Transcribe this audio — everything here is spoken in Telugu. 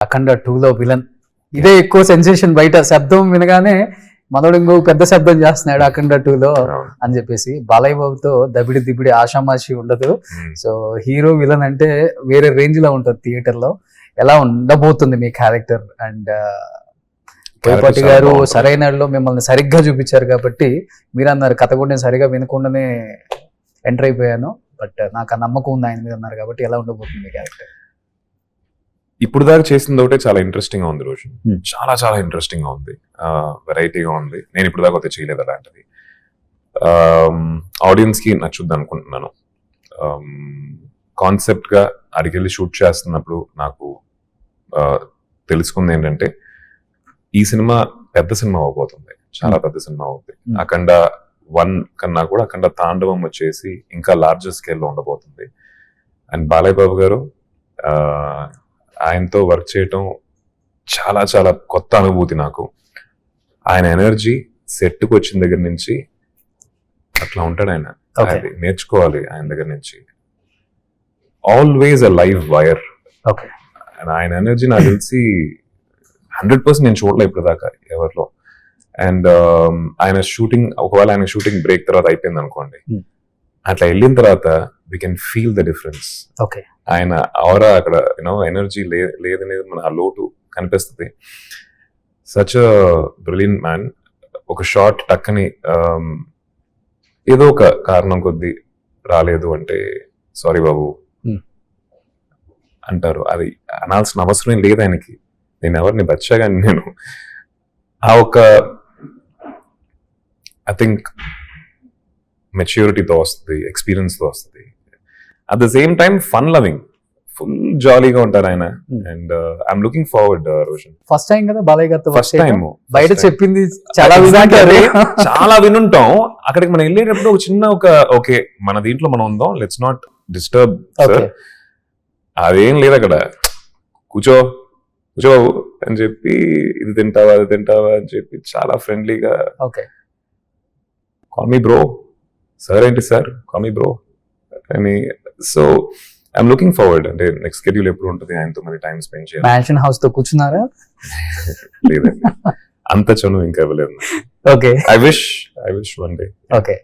అఖండ 2లో విలన్ ఇదే ఎక్కువ సెన్సేషన్, బయట శబ్దం వినగానే మనోడు ఇంకో పెద్ద శబ్దం చేస్తున్నాడు అఖండ 2లో అని చెప్పేసి. బాలయ్య బాబుతో దబిడి దిబిడి ఆషామాషి ఉండదు. సో హీరో విలన్ అంటే వేరే రేంజ్ లో ఉంటుంది థియేటర్ లో. ఎలా ఉండబోతుంది మీ క్యారెక్టర్? అండ్ బోయపాటి గారు సరైనలో మిమ్మల్ని సరిగ్గా చూపించారు కాబట్టి మీరు అన్నారు కథ కూడా నేను సరిగా వినకుండానే ఎంటర్ అయిపోయాను, బట్ నాకు ఆ నమ్మకం ఉంది ఆయన మీద అన్నారు కాబట్టి ఎలా ఉండబోతుంది మీ క్యారెక్టర్? ఇప్పుడు దాకా చేసింది ఒకటే చాలా ఇంట్రెస్టింగ్ గా ఉంది రోజు. చాలా చాలా ఇంట్రెస్టింగ్ గా ఉంది, వెరైటీగా ఉంది. నేను ఇప్పుడు దాకా అయితే చేయలేదు అలాంటిది. ఆడియన్స్ కి నచ్చుద్ది అనుకుంటున్నాను. కాన్సెప్ట్ గా అడిగెళ్ళి షూట్ చేస్తున్నప్పుడు నాకు తెలుసుకుంది ఏంటంటే ఈ సినిమా పెద్ద సినిమా అవబోతుంది, చాలా పెద్ద సినిమా అవుతుంది. అఖండ 1 కన్నా కూడా అఖండ తాండవం వచ్చేసి ఇంకా లార్జర్ స్కేల్లో ఉండబోతుంది. అండ్ బాలయ్య బాబు గారు, ఆయనతో వర్క్ చేయటం చాలా చాలా కొత్త అనుభూతి నాకు. ఆయన ఎనర్జీ సెట్కి వచ్చిన దగ్గర నుంచి అట్లా ఉంటాడు ఆయన. అది నేర్చుకోవాలి ఆయన దగ్గర నుంచి. Always a live wire. ఆయన ఎనర్జీ నాకు తెలిసి 100% నేను చూడలే ఇప్పుడు దాకా ఎవరిలో. అండ్ ఆయన షూటింగ్, ఒకవేళ ఆయన షూటింగ్ బ్రేక్ తర్వాత అయిపోయింది అనుకోండి, అట్లా వెళ్ళిన తర్వాత we can feel the difference. ఆయన ఆరా అక్కడ యూనో ఎనర్జీ లేదనేది మన ఆ లోటు కనిపిస్తుంది. Such a brilliant man. ఒక షార్ట్ టక్కని ఏదో ఒక కారణం కొద్దీ రాలేదు అంటే సారీ బాబు అంటారు. అది అనాల్సిన అవసరం లేదు ఆయనకి. నేను ఎవరిని బచ్చాగాని నేను ఆ ఒక ఐ థింక్ మెచ్యూరిటీతో వస్తుంది, ఎక్స్పీరియన్స్తో వస్తుంది. At the same time fun loving, full జాలీగా ఉంటారు ఆయన. And I'm looking forward. Roshan first time కదా బాలయ్య గారితో? First time. బయట చెప్పింది చాలా చాలా వినుంటాం. అక్కడికి మనం వెళ్ళేటప్పుడు ఒక చిన్న ఓకే మన దీంట్లో మనం ఉందాం, లెట్స్ నాట్ డిస్టర్బ్. అదేం లేదు అక్కడ. కూర్చో అని చెప్పి ఇది తింటావా అది తింటావా అని చెప్పి చాలా ఫ్రెండ్లీగా కాల్ మీ బ్రో, సార్ ఏంటి సార్ కాల్ మీ బ్రో అని. So I'm looking forward. అంటే నెక్స్ట్ షెడ్యూల్ ఎప్పుడు ఉంటుంది ఆయనతో మరి టైం స్పెండ్ చేయాలి. మ్యాన్షన్ హౌస్ తో కూర్చున్నారా? లేదండి, అంత చనువు ఇంకా ఇవ్వలేదు. Okay, I wish one day. Okay.